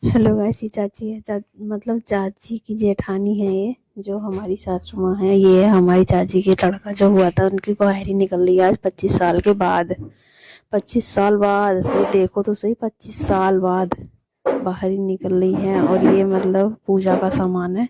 Hello guys, ये चाची है। मतलब चाची की जेठानी है ये, जो हमारी सासू माँ है। ये हमारी चाची के लड़का जो हुआ था, उनकी बाहर ही निकल रही है आज 25 साल के बाद। 25 साल बाद, ये देखो तो सही, 25 साल बाद बाहर ही निकल रही है। और ये मतलब पूजा का सामान है,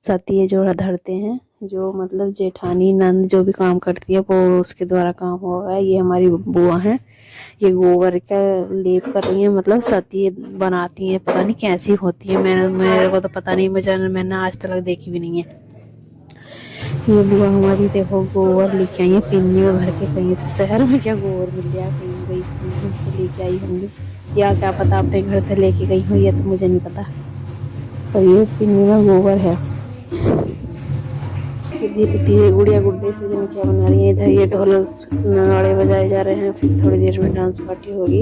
सती जो धरते हैं, जो मतलब जेठानी नंद जो भी काम करती है वो उसके द्वारा काम हो रहा है। ये हमारी बुआ है, ये गोबर का लेप कर रही है, मतलब सती बनाती हैं। पता नहीं कैसी होती है, मेरे को तो पता नहीं, मैंने आज तक देखी भी नहीं है। ये बुआ हमारी देखो गोबर लेके आई है पिन्नी में भर के, कहीं से शहर में क्या गोबर मिल गया, कहीं गई कहीं से लेके आई होंगी, या क्या पता अपने घर से लेके गई हो, ये तो मुझे नहीं पता। पर ये पिन्नी में गोबर है। धीरे धीरे गुड़िया गुड्डे से जन क्या बना रही है। इधर ये ढोल नगाड़े बजाए जा रहे हैं, फिर थोड़ी देर में डांस पार्टी होगी।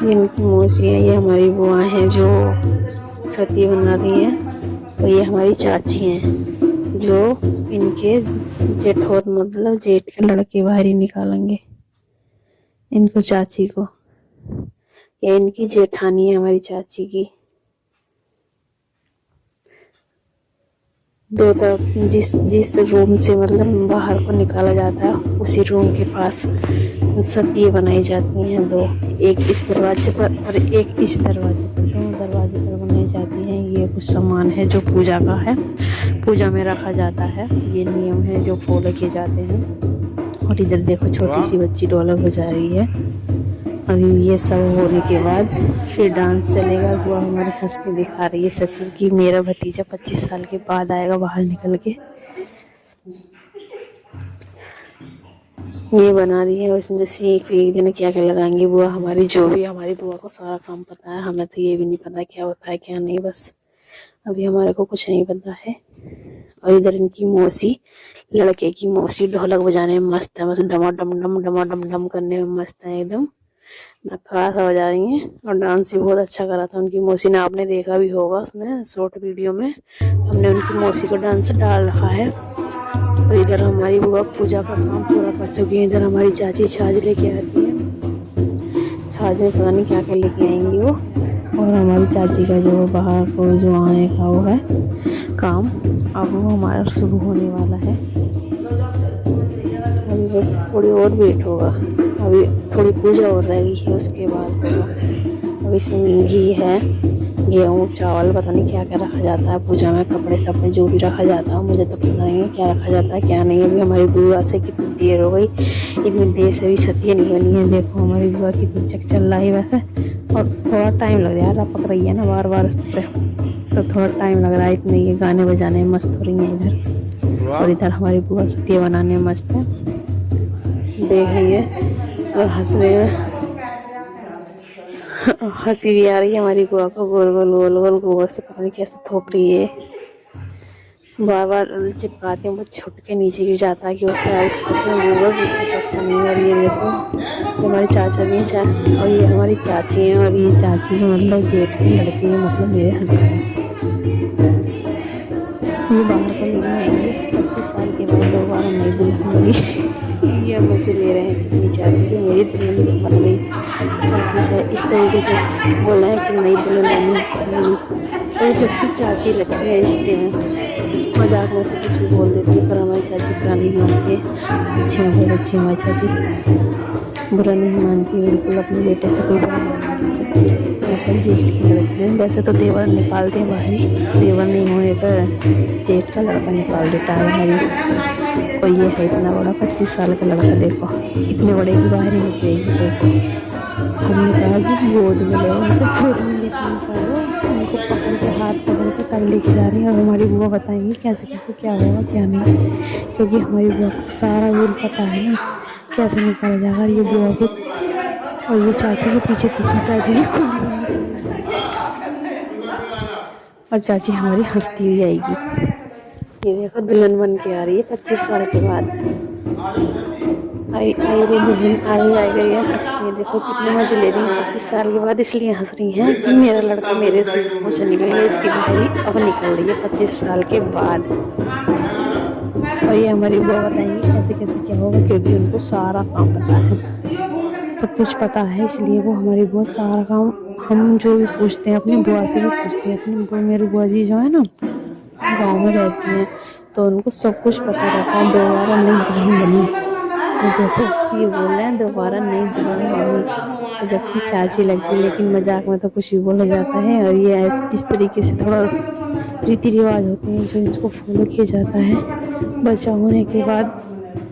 ये इनकी मौसी है, ये हमारी बुआ हैं जो सती बना रही है। और ये हमारी चाची हैं जो इनके जेठोर मतलब जेठ के लड़के बाहर ही निकालेंगे इनको, चाची को। ये इनकी जेठानी है हमारी चाची की। दो तरफ जिस जिस रूम से मतलब बाहर को निकाला जाता है, उसी रूम के पास सतियाँ बनाई जाती हैं दो, एक इस दरवाजे पर और एक इस दरवाजे पर। दोनों दरवाजे पर बनाई जाती हैं। ये कुछ सामान है जो पूजा का है, पूजा में रखा जाता है। ये नियम है जो फॉलो किए जाते हैं। और इधर देखो छोटी सी बच्ची ढोलक बजा रही है। और ये सब होने के बाद फिर डांस चलेगा। वो हमारे हंस के दिखा रही है सती की मेरा भतीजा 25 साल के बाद आएगा बाहर निकल के। ये बना रही है, और इसमें सीख एक दिन क्या क्या लगाएंगी बुआ हमारी। जो भी हमारी बुआ को सारा काम पता है, हमें तो ये भी नहीं पता क्या होता है क्या नहीं, बस अभी हमारे को कुछ नहीं पता है। और इधर इनकी मौसी, लड़के की मौसी, ढोलक बजाने में मस्त है, बस डमा डम डम करने में मस्त है एकदम। नखा सा बजा रही हैं, और डांस भी बहुत अच्छा करा था उनकी मौसी ने। आपने देखा भी होगा उसमें शॉर्ट वीडियो में, हमने उनकी मौसी को डांस डाल रखा है। और इधर हमारी बुआ पूजा का काम पूरा कर चुकी है। इधर हमारी चाची छाछ लेके आती है, छाछ में पता नहीं क्या क्या लेके आएंगी वो। और हमारी चाची का जो बाहर को जो आने का वो है काम, अब वो हमारा शुरू होने वाला है। अभी बस थोड़ी और वेट होगा, अभी थोड़ी पूजा और रहेगी है, उसके बाद होगा। अब इसमें घी है, गेहूँ चावल, पता नहीं क्या क्या रखा जाता है पूजा में, कपड़े सपड़े जो भी रखा जाता है मुझे तो पता नहीं है क्या रखा जाता है क्या नहीं। अभी हमारी बुआ से कितनी देर हो गई, इतनी देर से भी सतिया नहीं बनी है। देखो हमारी बुआ कितनी चक चल रही है वैसे, और थोड़ा टाइम लग रहा है, रपक रही है ना बार बार से, तो थोड़ा टाइम लग रहा है। इतने ये गाने बजाने में मस्त हो रही हैं इधर। और इधर हमारी बुआ सतिया बनाने में मस्त है, देख रही है और हंस रही है। हंसी भी आ रही है हमारी बुआ को। गोल गोल गोल गोल गोबर से पता नहीं कैसे थोप रही है, बार बार चिपकाते हैं वो छुट के नीचे गिर जाता है कि वो टाइल्स से गोबर चिपकता नहीं। और ये देखो हमारी चाचा भी हैं, और ये हमारी चाची हैं, और ये चाची के मतलब जेठ की लड़की है, मतलब मेरे हस्बैंड। ये बाहर को लेने आएंगे 25 साल के बाद, दोबारा नई दुल्हन होगी। ये मुझे ले रहे हैं अपनी चाची से, मेरी दुल्हन बन गई चाची से, इस तरीके से बोला है कि नई दुल्हन बनी। और जबकि चाची लगती है रिश्ते में, मजाक में तो कुछ भी बोल देती है, पर हमारी चाची बुरा नहीं मानती है। अच्छी है, बहुत अच्छी हमारी चाची, बुरा नहीं मानती है बिल्कुल। अपने बेटे से कोई बुरा नहीं मानती, मतलब जेठ की लड़की से। वैसे तो देवर निकालते हैं बाहर ही, देवर नहीं होने पर जेठ का लड़का निकाल देता है बाहर। और ये है इतना बड़ा 25 साल का लड़का, देखो इतने बड़े की बाहर ही निकलेगी। देखो हमने कहा कि गोद में ले, उनको गोद में लेकर निकालो, उनको पकड़ के हाथ पकड़ के तब लेके जा रही है। और हमारी बुआ बताएंगी कैसे कैसे क्या होगा क्या नहीं, क्योंकि हमारी बुआ को सारा रूल पता है ना, कैसे निकाला जाएगा। ये बुआ के और ये चाची के पीछे पीछे चाची की खून और चाची हमारी हंसती हुई आएगी। ये देखो दुल्हन बन के आ रही है 25 साल के बाद, आई आई गई दुल्हन, आई गई है, हंसती है। देखो कितने मजे ले रही है 25 साल के बाद, इसलिए हंस रही हैं कि मेरा लड़का मेरे से मुझे निकल गया, इसकी बहरी अब निकल रही है 25 साल के बाद। और ये हमारी बुआ बताएंगी कैसे कैसे क्या होगा, क्योंकि उनको सारा काम पता है, सब कुछ पता है, इसलिए वो हमारी बुआ सारा काम हम जो भी पूछते हैं अपनी बुआ से भी पूछते हैं। अपनी बुआ, मेरी बुआ जी जो है ना गांव में रहती हैं, तो उनको सब कुछ पता रहता है। दोबारा नई दुल्हन बनी, ये देखो ये बोल रहे हैं दोबारा नई दुल्हन बनी, जबकि चाची लगती है, लेकिन मजाक में तो कुछ भी बोला जाता है। और ये इस तरीके से थोड़ा रीति रिवाज होते हैं जो इसको फॉलो किया जाता है। बच्चा होने के बाद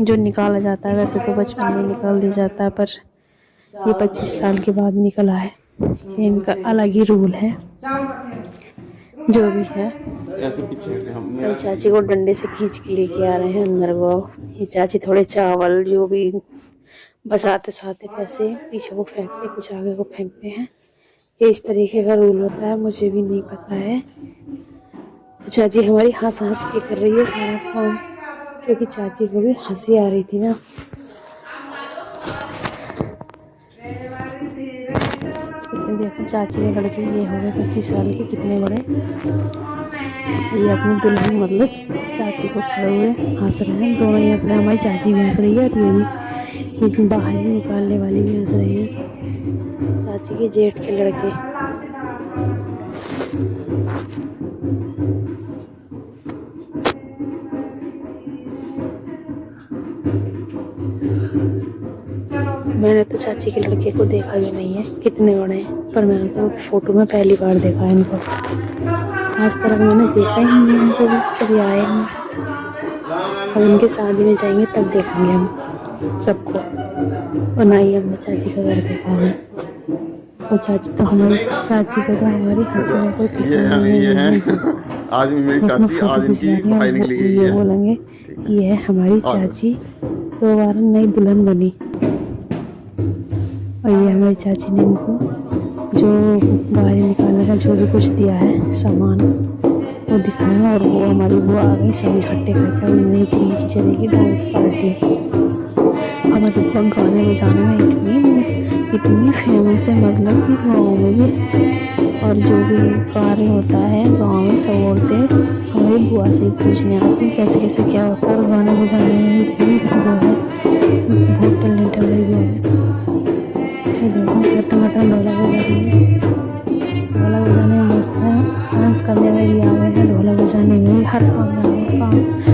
जो निकाला जाता है, वैसे तो बचपन में निकाल दिया जाता है, पर ये 25 साल के बाद निकला है। ये इनका अलग ही रूल है। जो भी है, ऐसे पीछे हमने चाची को डंडे से खींच के लेके आ रहे हैं अंदर को। ये चाची थोड़े चावल जो भी बचाते छाते पैसे पीछे को फेंकते, कुछ आगे को फेंकते हैं। ये इस तरीके का रूल होता है, मुझे भी नहीं पता है। चाची हमारी हंस हंस के कर रही है सारा काम, क्योंकि चाची को भी हंसी आ रही थी ना। देखो चाची के लड़के ये हो गए 25 साल के, कितने बड़े। ये अपनी दुल्हन मतलब चाची को खड़े हुए हंस रहे हैं, दोनों ही हंस रहे हैं। हमारी चाची भी हंस रही है और ये भी, लेकिन बाहर ही निकालने वाली भी हंस रही है, चाची के जेठ के लड़के। मैंने तो चाची के लड़के को देखा भी नहीं है कितने बड़े हैं, पर मैंने तो फोटो में पहली बार देखा है इनको। आज तक मैंने देखा ही नहीं है इनको, भी कभी आए नहीं। अब इनके शादी में जाएंगे तब देखेंगे हम सबको, और ना ही हमने चाची का घर देखा है। और चाची तो हमारी, चाची को तो हमारी हंसी में कोई ठिकाना नहीं है। आज मेरी चाची, आज इनकी भाई निकली गई है। ये बोलेंगे ये है हमारी चाची, दोबारा नई दुल्हन बनी। और ये हमारी चाची ने इनको जो बाहर निकालने का जो भी कुछ दिया है सामान वो दिखाया, और वो हमारी बुआ आ गई सब इकट्ठे करके। उन्होंने चिल्ली की चले की डांस पार्टी। हमारी बुआ गाने बजाने में इतनी फेमस है, मतलब कि गाँव में भी, और जो भी कार्य होता है गाँव में सब औरतें हमारी बुआ से ही पूछने आती हैं कैसे कैसे क्या होता है। और गाने बजाने में इतनी वो है, बहुत टैलेंट है हमारी बुआ में। ये देखो टमाटर ढोलक बजा रही है, ढोलक बजाने में मस्त है, डांस करने में भी आ गए हैं, ढोलक बजाने में भी, हर काम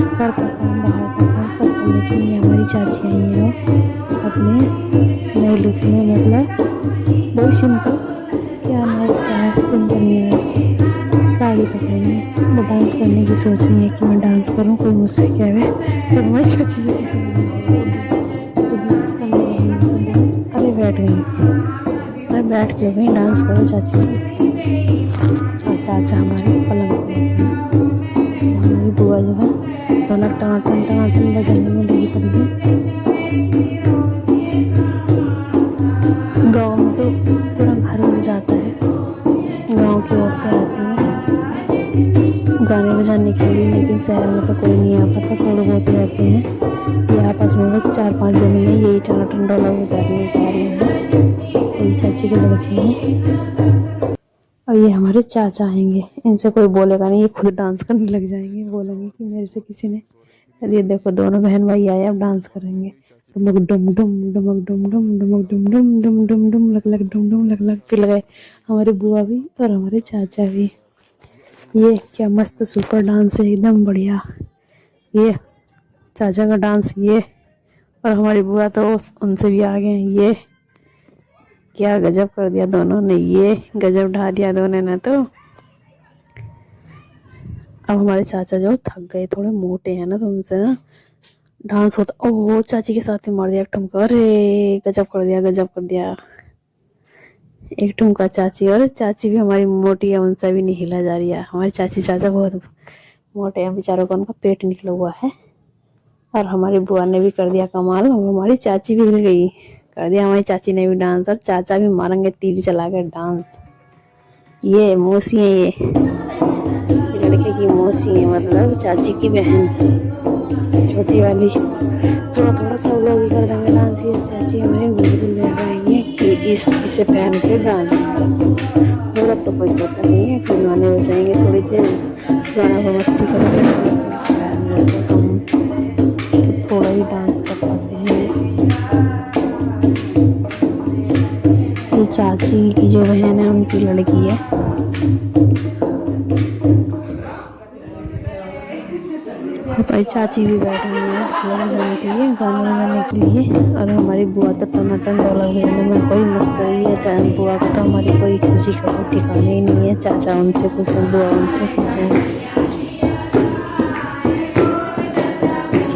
घर का काम बाहर का काम सब कर लेती हैं। ये हमारी चाची आई है अपने नए लुक में, मतलब बहुत सिंपल, क्या है सिंपल ही, बस साड़ी पकड़नी है। वो डांस करने की सोच रही है कि मैं डांस करूँ, कोई मुझसे क्या है, तो हमारी चाची से किसी बैठ गई, अरे बैठ के गई डांस करो चाची जी। और चाचा हमारे पलंग पर, हमारी बुआ जो है ढोलक टमाटन टमाटन बजाने में लगी पड़ी है। गाँव में तो पूरा घर उड़ जाता है, गाँव की औरतें आती हैं गाने बजाने के लिए, लेकिन शहर में तो कोई नहीं आ पाता, थोड़े बहुत रहते हैं। ये आपस में बस 4-5 जने हैं, यही टनाटन ढोलक बजाने में पा रही हैं। चाची के लड़के हैं, और ये हमारे चाचा आएंगे, इनसे कोई बोलेगा नहीं, ये खुद डांस करने लग जाएंगे, बोलेंगे कि मेरे से किसी ने। ये देखो दोनों बहन भाई आए, अब डांस करेंगे। डुमक डुम डुम डुमक डुम डुम डुमक डुम डुम डुम डुम डुम लग लग डुम डुम लग लग पिल गए हमारी बुआ भी और हमारे चाचा भी। ये क्या मस्त सुपर डांस है, एकदम बढ़िया। ये चाचा का डांस, ये, और हमारी बुआ तो उनसे भी आगे हैं। ये क्या गजब कर दिया दोनों ने, ये गजब ढा दिया दोनों ने तो। अब हमारे चाचा जो थक गए, थोड़े मोटे हैं ना, तो उनसे ना डांस होता। ओह चाची के साथ ही मार दिया एक ठुमका, अरे गजब कर दिया, गजब कर दिया एक ठुमका चाची। और चाची भी हमारी मोटी है, उनसे भी नहीं हिला जा रही है। हमारी चाची चाचा बहुत मोटे हैं बेचारों का, उनका पेट निकला हुआ है। और हमारी बुआ ने भी कर दिया कमाल, हमारी चाची भी हिल गई, कर दिया हमारी चाची ने भी डांस। और चाचा भी मारेंगे तीर चला कर डांस। ये मौसी है, ये लड़के की मौसी है, मतलब चाची की बहन छोटी वाली। थोड़ा थोड़ा सब लोग ही कर देंगे डांस। ये चाची हमारे बिल्कुल ले जाएंगे कि इसे पहन के डांस करो। ढोलक तो कोई पता नहीं है, फिर गाने बजाएंगे थोड़ी देर, गाना को मस्ती करेंगे, तो थोड़ा ही डांस कर पाते हैं। मेरी चाची की जो बहन है उनकी लड़की है। और भाई चाची भी बैठी हुई है ढोलक बजाने के लिए, गाना बजाने के लिए। और हमारी बुआ तो टनाटन ढोलक बजाने में कोई मस्त रही है। चाहे बुआ को तो हमारी कोई खुशी का कोई ठिकाना ही नहीं है। चाचा उनसे खुश है, बुआ उनसे खुश है।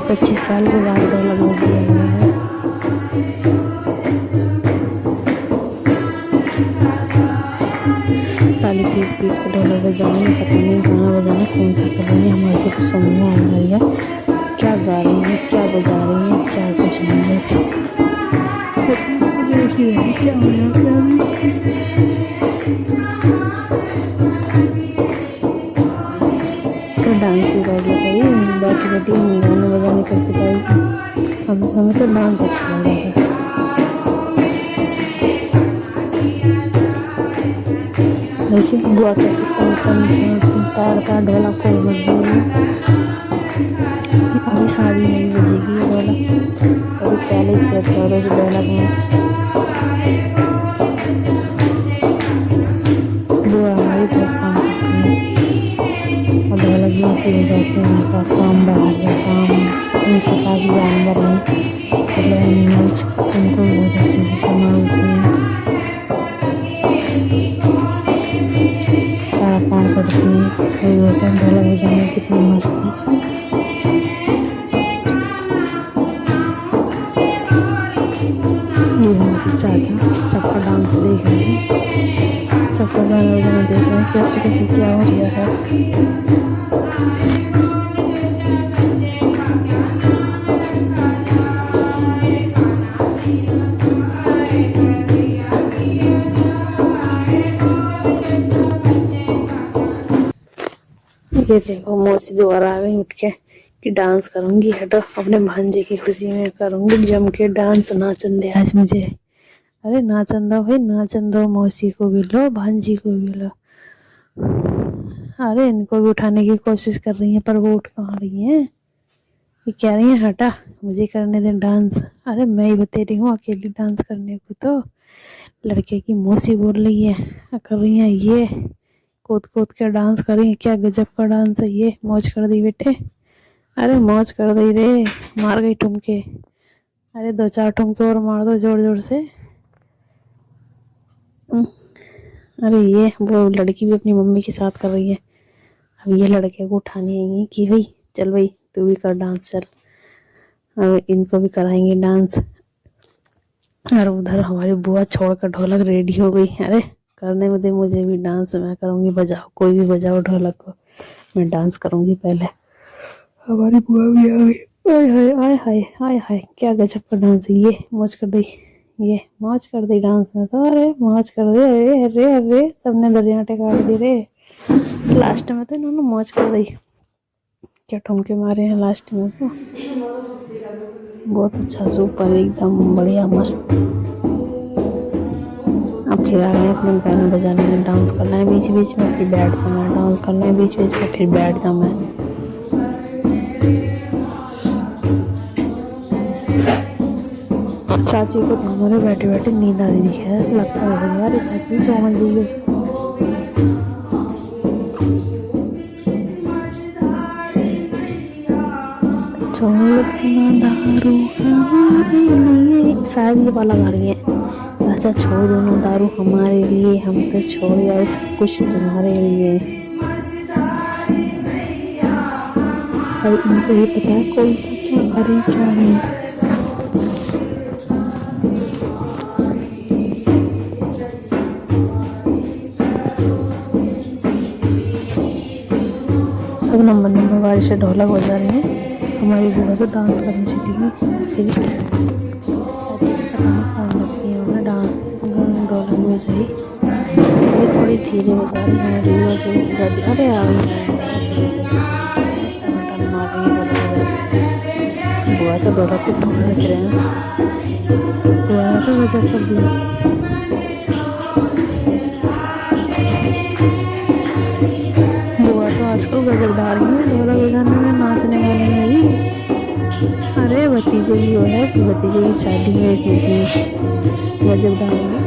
25 साल के बाद ढोलक बजी है। ताली पीट पीट के ढोलक बजाने, पता नहीं गाना बजाना कौन सा कर रही है, हमारे तो कुछ समझ में आ रही है क्या गा रही है, क्या बजा रही है, क्या कुछ नहीं। बस क्या तो डांस भी कर लो भाई, बैठी बैठी गाने बजाने करके जाएगी। हमें तो डांस अच्छा लग रहा है। देखिए बुआ कैसे तार का ढोलक को बज रही है। अभी शादी नहीं बजेगी ये ढोलक, अभी पहले ही छेद कर रहे ढोलक में। बुआ हमारी बहुत काम करती है और ढोलक भी ऐसे हो जाते हैं। उनका काम बढ़ा गया, काम उनके पास जानवर हैं, मतलब एनिमल्स, उनको बहुत अच्छे से संभालते हैं, सारा काम करती है। ढोलक बजाने कितनी मस्त है। ये हमारे चाचा सबका डांस देख रहे हैं, सबका गाना बजाना देख रहे हैं, कैसे कैसे क्या हो रहा है। ये देखो मौसी दोबारा आ गई उठ के कि डांस करूंगी, हटो अपने भांजे की खुशी में करूंगी जम के डांस। नाचन दे आज मुझे। अरे नाचन दो भाई, नाचन दो, मौसी को भी लो, भांजी को भी लो। अरे इनको भी उठाने की कोशिश कर रही है पर वो उठ कहाँ रही है। ये कह रही है हटा मुझे करने दे डांस। अरे मैं ही बतेरी हूँ अकेली डांस करने को, तो लड़के की मौसी बोल रही है कर रही है ये कूद कूद के डांस कर रही है। क्या गजब का डांस है ये, मौज कर दी बेटे। अरे मौज कर दी रे, मार गई ठुमके। अरे 2-4 ठुमके और मार दो जोर जोर से। अरे ये वो लड़की भी अपनी मम्मी के साथ कर रही है। अब ये लड़के को उठाने आएंगी कि भाई चल भाई तू भी कर डांस चल। अब इनको भी कराएंगे डांस। और उधर हमारी बुआ छोड़कर ढोलक रेडी हो गई। अरे करने में दे मुझे भी डांस, मैं करूँगी, बजाओ कोई भी बजाओ ढोलक को, मैं डांस करूँगी पहले। हमारी बुआ भी आ गई। आय हाय आय हाय आय हाय, क्या गजब का डांस है ये, मौज कर दी, ये मौज कर दी डांस में तो। अरे मौज कर दी, अरे अरे अरे सबने दरियाटे काट दी रे। लास्ट में तो इन्होंने मौज कर दी, क्या ठुमके मारे हैं लास्ट में तो। बहुत अच्छा, सुपर, एकदम बढ़िया मस्त। अब फिर आ गए अपने गाने बजाने में, डांस करना है बीच बीच में, फिर बैठ जाना है, डांस करना है बीच बीच में, फिर बैठ जाना है। चाची को तो हमारे बैठे बैठे नींद आ रही है, लगता है यार चाची सो मच गई। छोड़ देना दारू हमारे लिए, शायद ये वाला गा रही है। अच्छा छोड़ दो ना दारू हमारे लिए, हम तो छोड़ आए सब कुछ तुम्हारे लिए। और इनको ये पता है कौन सा क्या करे क्या नहीं। सब नंबर वाली से ढोलक बजा रही है। हमारी बुआ तो डांस करनी चाहिए, फिर ढोलक में सही थोड़ी धीरे बजा रही है हमारी बुआ जो बजाती। अरे आ बुआ तो ढोलक को पकड़ रख रहे हैं। बुआ ने तो गजब कर दिया। बुआ तो आजकल गजब डाल रही है ढोलक बजाने में, नाचने गाने में भी। अरे भतीजे की वो है कि भतीजे की शादी में एक गजब डाल रही है।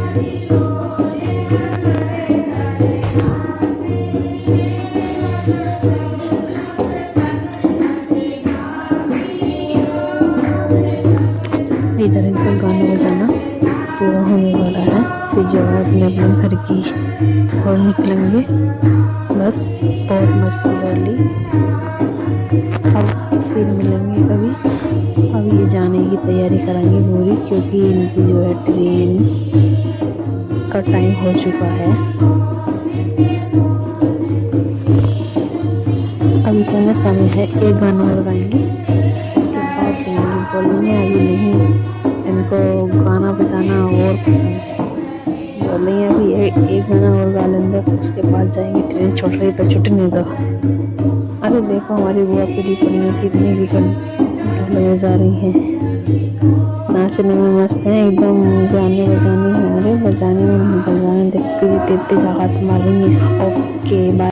की और निकलेंगे। बस बहुत मस्ती कर ली। अब फिर मिलेंगे कभी। अब ये जाने की तैयारी करेंगे पूरी, क्योंकि इनकी जो है ट्रेन का टाइम हो चुका है। अभी तो ना समय है, एक गाना और गाएंगे, उसके बाद जाएंगे। बोलेंगे अभी नहीं, इनको गाना बजाना और पसंद है। बोलेंगे अभी एक गाना और गा लेंगे, उसके बाद जाएंगे। ट्रेन छूट रही तो छूटने दो। अरे देखो हमारी बुआ पीली पड़ी में कितनी भी ढोल बजा रही है। नाचने में मस्त है एकदम, गाने बजाने में, अरे बजाने में नहीं, बजाने देख के तेज तेज हाथ मारेंगे। Okay bye.